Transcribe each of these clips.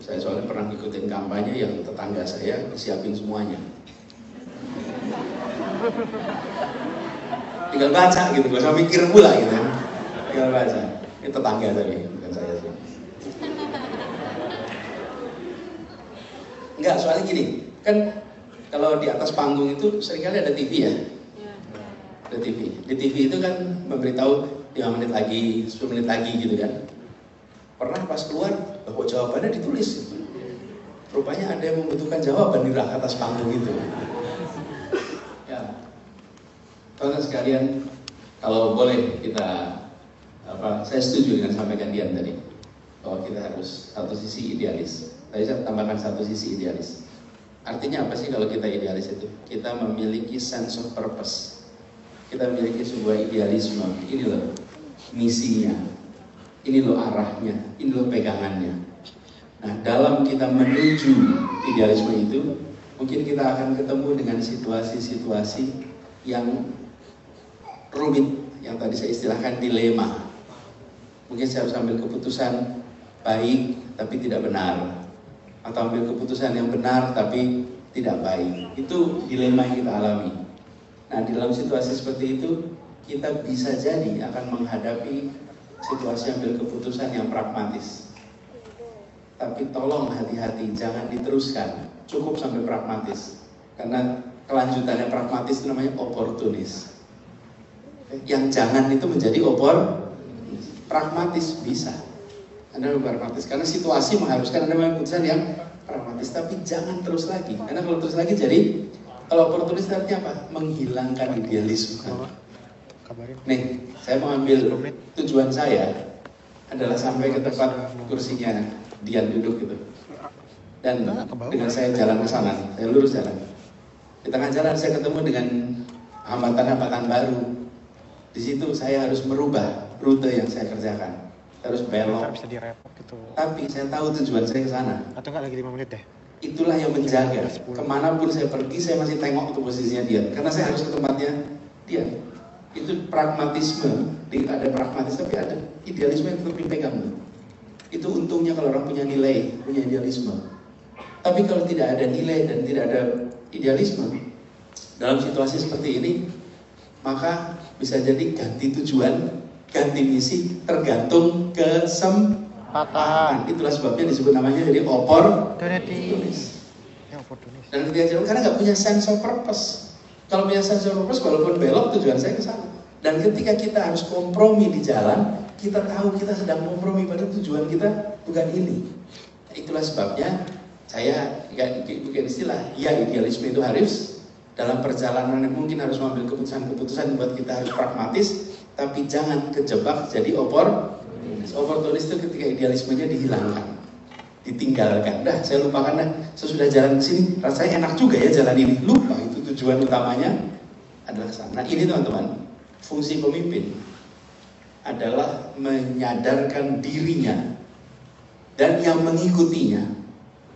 Saya soalnya pernah ngikutin kampanye yang tetangga saya disiapin semuanya. Tinggal baca gitu, gak usah mikir pula gitu. Tinggal baca. Ini tetangga tadi, bukan saya sih. Enggak, soalnya gini, kan kalau di atas panggung itu seringkali ada TV ya. Ada TV. Di TV itu kan memberitahu 5 menit lagi, 10 menit lagi gitu kan. Pernah pas keluar, bahwa jawabannya ditulis. Rupanya ada yang membutuhkan jawaban di atas panggung itu. Ya, teman-teman sekalian, kalau boleh kita, saya setuju dengan sampaikan Dian tadi, bahwa kita harus satu sisi idealis. Tadi saya tambahkan satu sisi idealis. Artinya apa sih kalau kita idealis itu? Kita memiliki sense of purpose. Kita memiliki sebuah idealisme. Ini loh misinya, ini loh arahnya, ini loh pegangannya. Nah, dalam kita menuju idealisme itu, mungkin kita akan ketemu dengan situasi-situasi yang rumit, yang tadi saya istilahkan dilema. Mungkin saya harus ambil keputusan baik tapi tidak benar, atau ambil keputusan yang benar tapi tidak baik. Itu dilema yang kita alami. Nah, di dalam situasi seperti itu, kita bisa jadi akan menghadapi situasi ambil keputusan yang pragmatis. Tapi tolong hati-hati, jangan diteruskan, cukup sampai pragmatis. Karena kelanjutannya pragmatis itu namanya oportunis. Yang jangan itu menjadi pragmatis bisa. Anda pragmatis karena situasi mengharuskan Anda mengambil keputusan yang pragmatis, tapi jangan terus lagi. Karena kalau terus lagi jadi, kalau oportunis artinya apa? Menghilangkan idealisme. Nih, saya mau ambil tujuan saya adalah sampai ke tempat kursinya Dian duduk gitu. Dan dengan saya jalan ke sana, saya lurus jalan. Di tengah jalan saya ketemu dengan hambatan-hambatan baru. Di situ saya harus merubah rute yang saya kerjakan. Saya harus belok. Bisa direpot gitu. Tapi saya tahu tujuan saya ke sana. Atau enggak lagi 5 menit deh. Itulah yang menjaga. Kemanapun saya pergi, saya masih tengok tuh posisinya Dian. Karena saya harus ke tempatnya Dian. Itu pragmatisme. Ada pragmatis tapi ada idealisme yang tetap dipegang. Itu untungnya kalau orang punya nilai, punya idealisme. Tapi kalau tidak ada nilai dan tidak ada idealisme dalam situasi seperti ini, maka bisa jadi ganti tujuan, ganti misi, tergantung kesempatan. Itulah sebabnya disebut namanya jadi oportunis. Dan ketika jalan karena nggak punya sense of purpose. Kalau punya sense of purpose, walaupun belok tujuan saya ke sana. Dan ketika kita harus kompromi di jalan, kita tahu kita sedang kompromi pada tujuan kita bukan ini. Nah, itulah sebabnya saya bukan istilah, ya idealisme itu harus dalam perjalanan yang mungkin harus mengambil keputusan-keputusan buat kita harus pragmatis, tapi jangan kejebak jadi oportunis. Oportunis itu ketika idealismenya dihilangkan, ditinggalkan. Dah, saya lupakan dah. Sesudah jalan ke sini, rasanya enak juga ya jalan ini. Lupa itu tujuan utamanya adalah sana. Nah, ini teman-teman, fungsi pemimpin adalah menyadarkan dirinya dan yang mengikutinya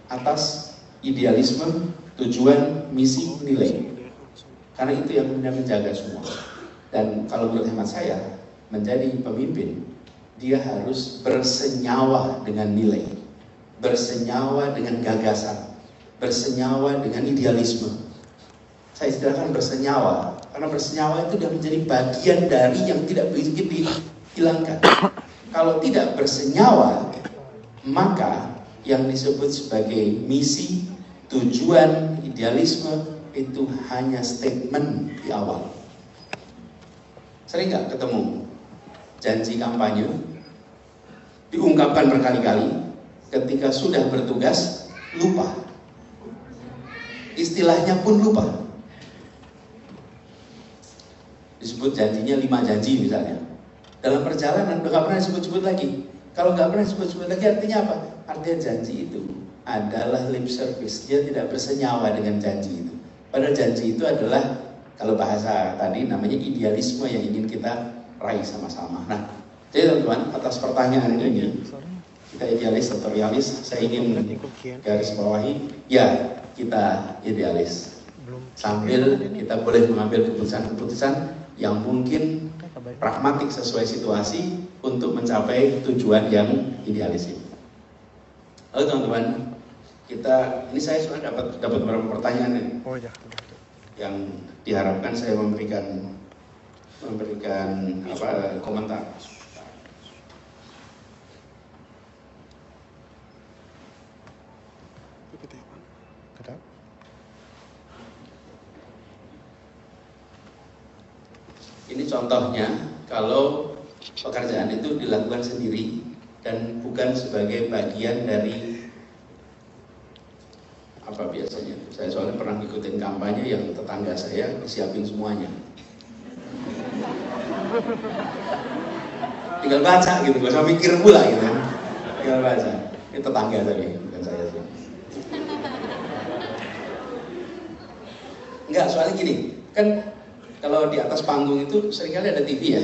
atas idealisme, tujuan, misi, nilai. Karena itu yang menjaga semua. Dan kalau menurut hemat saya, menjadi pemimpin, dia harus bersenyawa dengan nilai, bersenyawa dengan gagasan, bersenyawa dengan idealisme. Saya istilahkan bersenyawa, karena bersenyawa itu sudah menjadi bagian dari yang tidak bisa dihilangkan. Kalau tidak bersenyawa, maka yang disebut sebagai misi, tujuan, idealisme itu hanya statement di awal. Sering nggak ketemu janji kampanye diungkapkan berkali-kali, ketika sudah bertugas lupa, istilahnya pun lupa. Disebut janjinya 5 janji misalnya. Dalam perjalanan udah nggak pernah disebut-sebut lagi. Kalau nggak pernah disebut-sebut lagi artinya apa? Artinya janji itu adalah lip service. Dia tidak bersenyawa dengan janji itu. Padahal janji itu adalah, kalau bahasa tadi namanya idealisme yang ingin kita raih sama-sama. Nah, jadi teman-teman, atas pertanyaan ini, kita idealis atau realis, saya ingin garis bawahi, ya kita idealis. Sambil kita boleh mengambil keputusan-keputusan yang mungkin pragmatik sesuai situasi untuk mencapai tujuan yang idealis ini. Halo teman-teman, ini saya sudah dapat beberapa pertanyaan nih, yang diharapkan saya memberikan komentar. Ini contohnya kalau pekerjaan itu dilakukan sendiri dan bukan sebagai bagian dari apa biasanya. Saya soalnya pernah ngikutin kampanye yang tetangga saya siapin semuanya. Tinggal baca gitu, gak usah mikir pula gitu. Tinggal baca. Ini tetangga tadi, bukan saya sih. Enggak, soalnya gini, kan kalau di atas panggung itu seringkali ada TV ya.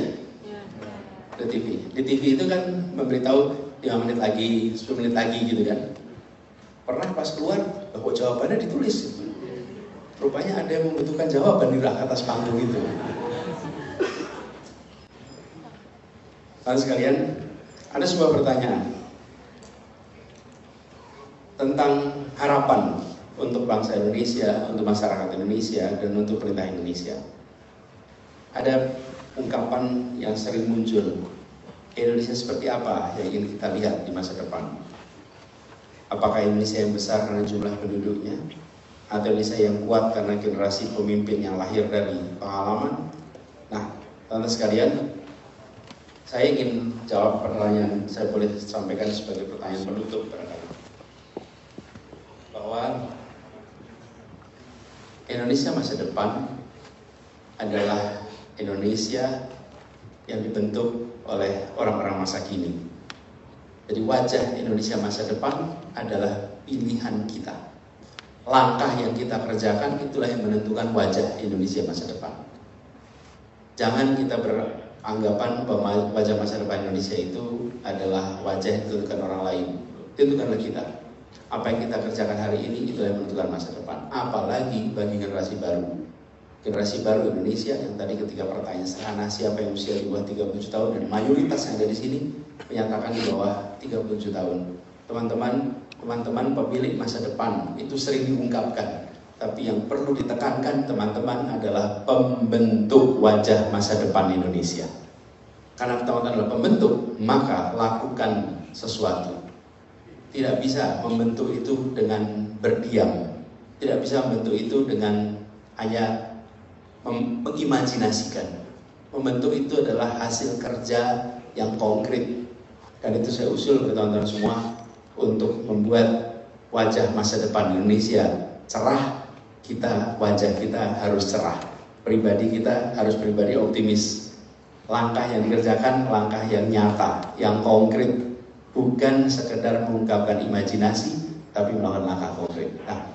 Ada TV. Di TV itu kan memberitahu 5 menit lagi, 10 menit lagi gitu kan. Pernah pas keluar, kok jawabannya ditulis. Rupanya ada yang membutuhkan jawaban di atas panggung itu. Lalu sekalian, ada sebuah pertanyaan tentang harapan untuk bangsa Indonesia, untuk masyarakat Indonesia, dan untuk pemerintah Indonesia. Ada ungkapan yang sering muncul, Indonesia seperti apa yang ingin kita lihat di masa depan? Apakah Indonesia yang besar karena jumlah penduduknya? Atau Indonesia yang kuat karena generasi pemimpin yang lahir dari pengalaman? Nah, teman-teman sekalian, saya ingin jawab pertanyaan, saya boleh sampaikan sebagai pertanyaan penutup barangkali, bahwa Indonesia masa depan adalah Indonesia yang dibentuk oleh orang-orang masa kini. Jadi wajah Indonesia masa depan adalah pilihan kita. Langkah yang kita kerjakan itulah yang menentukan wajah Indonesia masa depan. Jangan kita beranggapan bahwa wajah masa depan Indonesia itu adalah wajah yang ditentukan orang lain. Tentukanlah kita. Apa yang kita kerjakan hari ini itulah yang menentukan masa depan. Apalagi bagi generasi baru. Generasi baru Indonesia yang tadi ketika pertanyaan sederhana siapa yang usia di bawah 37 tahun, dan mayoritas yang ada di sini menyatakan di bawah 37 tahun. Teman-teman pemilik masa depan itu sering diungkapkan, tapi yang perlu ditekankan teman-teman adalah pembentuk wajah masa depan Indonesia. Karena teman-teman adalah pembentuk, maka lakukan sesuatu. Tidak bisa membentuk itu dengan berdiam, tidak bisa membentuk itu dengan hanya mengimajinasikan. Membentuk itu adalah hasil kerja yang konkret. Dan itu saya usul ke teman-teman semua untuk membuat wajah masa depan Indonesia cerah. Wajah kita harus cerah. Pribadi kita harus pribadi optimis. Langkah yang dikerjakan, langkah yang nyata, yang konkret. Bukan sekedar mengungkapkan imajinasi, tapi melakukan langkah konkret. Nah,